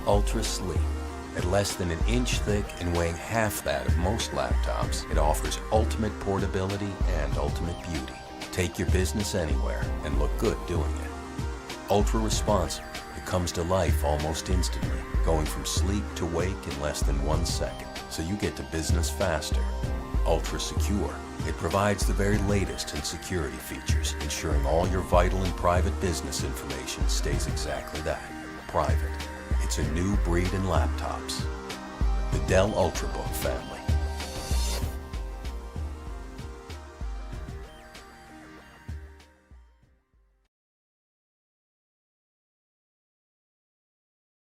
Ultra sleek. At less than an inch thick and weighing half that of most laptops, it offers ultimate portability and ultimate beauty. Take your business anywhere and look good doing it. Ultra responsive. It comes to life almost instantly, going from sleep to wake in less than 1 second, so you get to business faster. Ultra secure. It provides the very latest in security features, ensuring all your vital and private business information stays exactly that, private. It's a new breed in laptops. The Dell Ultrabook family.